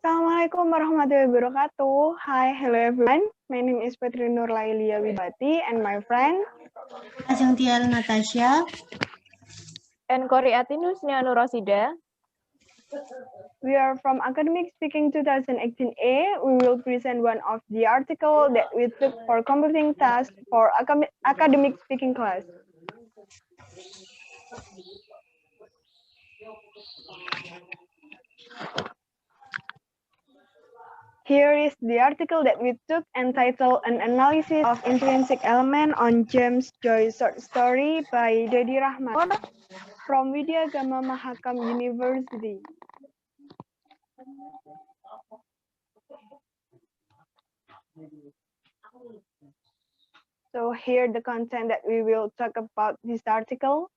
Assalamualaikum warahmatullahi wabarakatuh. Hi, hello everyone. My name is Petri Nurlailia Wibati and my friend Ajeng Tiel Natasha and Koriatinus Nurosida. We are from Academic Speaking 2018A. We will present one of the article that we took for completing task for academic speaking class. Here is the article that we took entitled An Analysis of Intrinsic Element on James Joyce Short Story by Dedi Rahmat from Widya Gama Mahakam University. So here the content that we will talk about this article.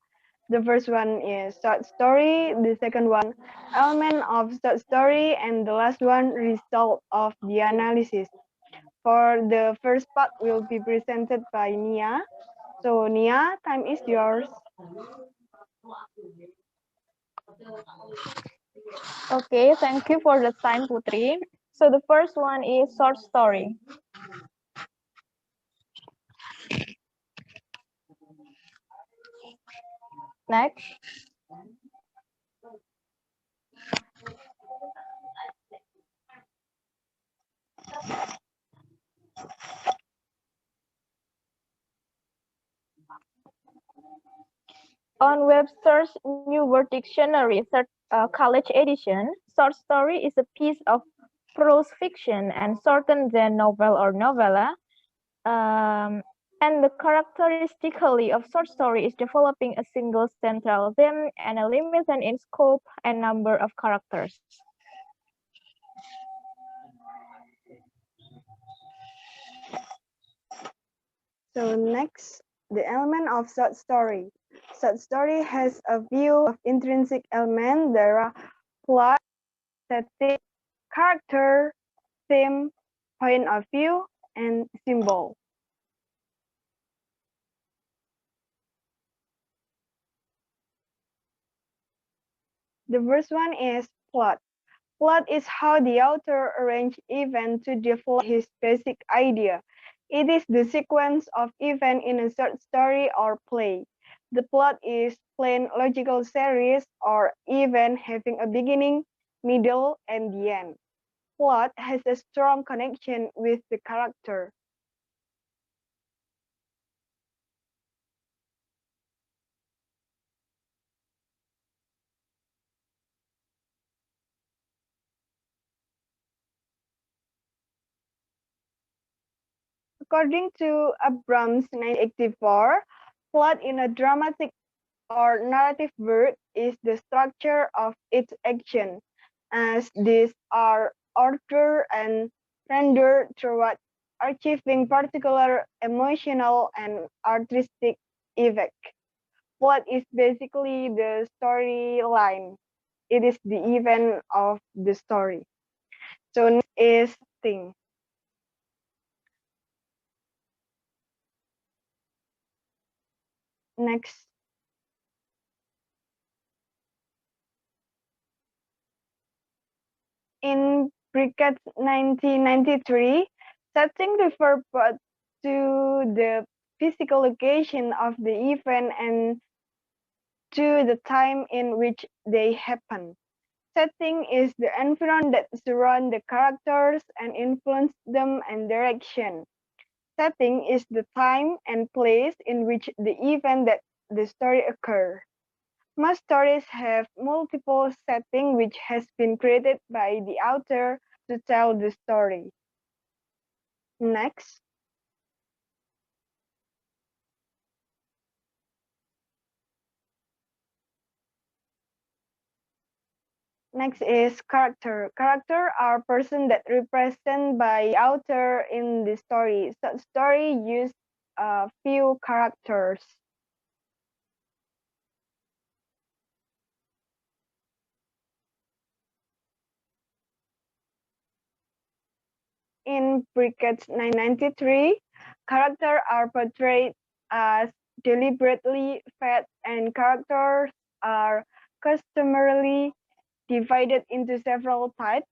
The first one is short story, the second one element of short story, and the last one result of the analysis. For the first part will be presented by Nia. So Nia, time is yours. Okay, thank you for the time, Putri. So the first one is short story. Next. On Webster's New World Dictionary, college edition, short story is a piece of prose fiction and shorter than novel or novella. And the characteristically of short story is developing a single central theme and a limited in scope and number of characters. So next, the element of short story. Short story has a view of intrinsic element. There are plot, setting, character, theme, point of view, and symbol. The first one is plot. Plot is how the author arranges events to develop his basic idea. It is the sequence of events in a short story or play. The plot is plain logical series or event having a beginning, middle, and the end. Plot has a strong connection with the character. According to Abrams 1984, plot in a dramatic or narrative work is the structure of its action, as these are ordered and rendered throughout achieving particular emotional and artistic effect. Plot is basically the storyline. It is the event of the story. So next is thing. Next. In Bricket's 1993, setting refer both to the physical location of the event and to the time in which they happen. Setting is the environment that surrounds the characters and influence them and direction. Setting is the time and place in which the event that the story occurs. Most stories have multiple settings which has been created by the author to tell the story. Next. Next is character. Character are person that represent by author in the story. Such story use a few characters. In Brickett's 993, characters are portrayed as deliberately fat and characters are customarily divided into several types.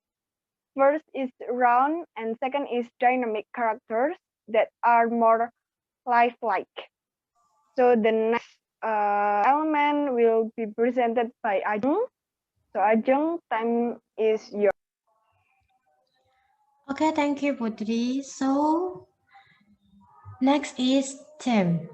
first is round and second is dynamic characters that are more lifelike. So the next element will be presented by Ajeng. So Ajeng, time is yours. Okay, thank you, Putri. So, next is theme.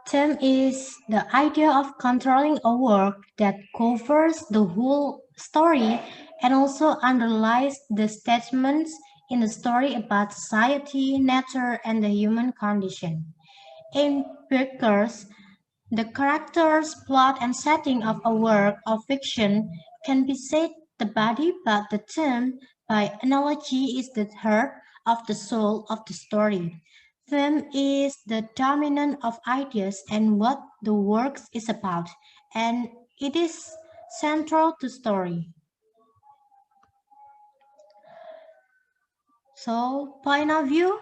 Theme is the idea of controlling a work that covers the whole story and also underlies the statements in the story about society, nature, and the human condition. In Pickers, the characters, plot, and setting of a work of fiction can be said the body, but the theme, by analogy, is the heart of the soul of the story. Theme is the dominant of ideas and what the work is about, and it is central to story. So, point of view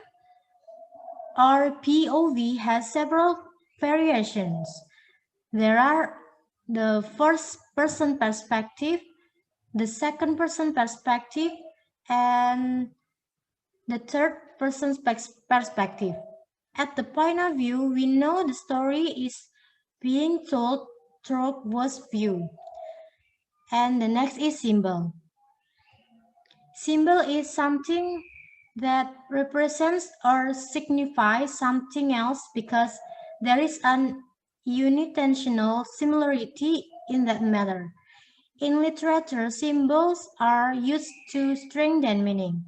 or POV has several variations. There are the first person perspective, the second person perspective, and the third person's perspective. At the point of view, we know the story is being told through both view. And the next is symbol. Symbol is something that represents or signifies something else because there is an unintentional similarity in that matter. In literature, symbols are used to strengthen meaning.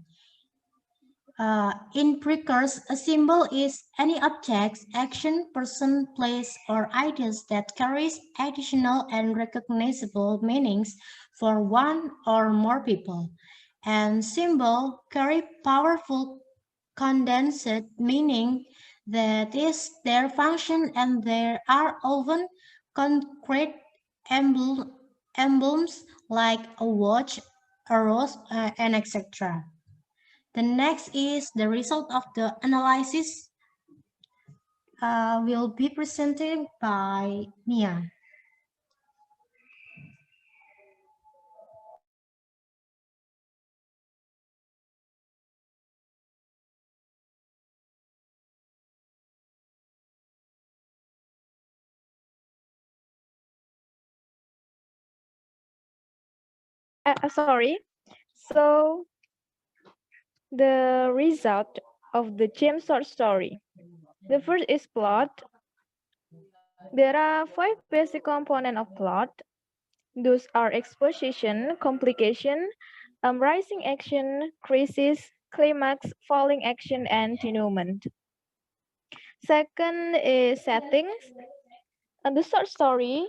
In Precursor, a symbol is any object, action, person, place, or ideas that carries additional and recognizable meanings for one or more people. And symbols carry powerful condensed meaning that is their function, and there are often concrete emblems like a watch, a rose, and etc. The next is the result of the analysis will be presented by Mia. Sorry. So the result of the James short story. The first is plot. There are 5 basic components of plot. Those are exposition, complication, rising action, crisis, climax, falling action, and denouement. Second is settings. And the short story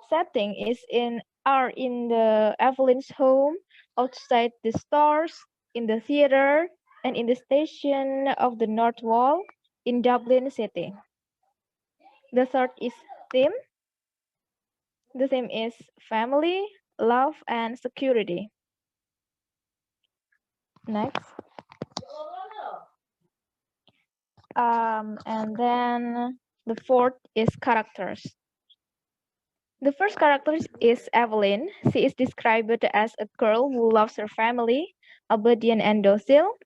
setting is in the Evelyn's home, outside the stores, in the theater, and in the station of the North Wall in Dublin City. The third is theme. The theme is family, love, and security. Next. And then the fourth is characters. The first character is Evelyn. She is described as a girl who loves her family, obedient and docile.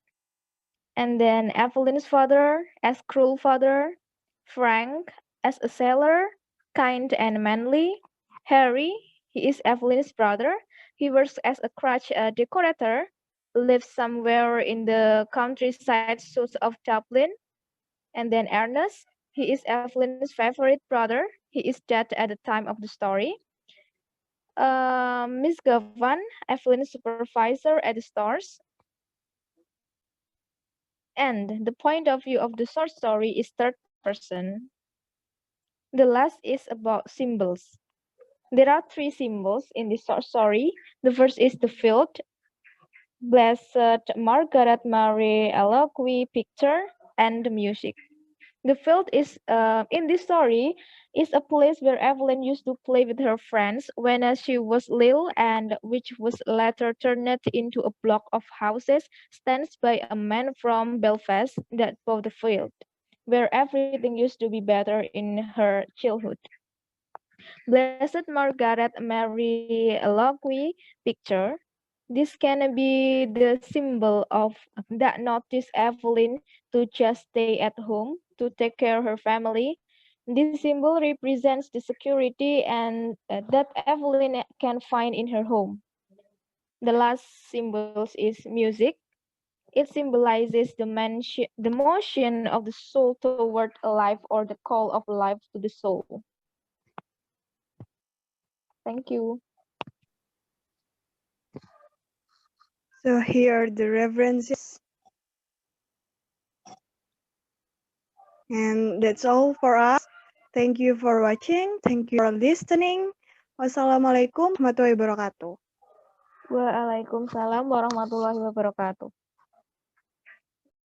And then Evelyn's father as cruel father, Frank as a sailor, kind and manly. Harry, he is Evelyn's brother. He works as a crutch decorator, lives somewhere in the countryside south of Dublin. And then Ernest, he is Evelyn's favorite brother. He is dead at the time of the story. Miss Govan, Evelyn's supervisor at the stores. And the point of view of the short story is third person. The last is about symbols. There are 3 symbols in the short story. The first is the field, Blessed Margaret Mary Eloquy picture, and the music. The field is in this story is a place where Evelyn used to play with her friends when she was little, and which was later turned into a block of houses stands by a man from Belfast that bought the field, where everything used to be better in her childhood. Blessed Margaret Mary Eloquy picture. This can be the symbol of that noticed Evelyn to just stay at home to take care of her family. This symbol represents the security and that Evelyn can find in her home. The last symbol is music. It symbolizes the motion of the soul toward a life or the call of life to the soul. Thank you. So here are the references. And that's all for us. Thank you for watching. Thank you for listening. Wassalamualaikum warahmatullahi wabarakatuh. Waalaikumsalam warahmatullahi wabarakatuh.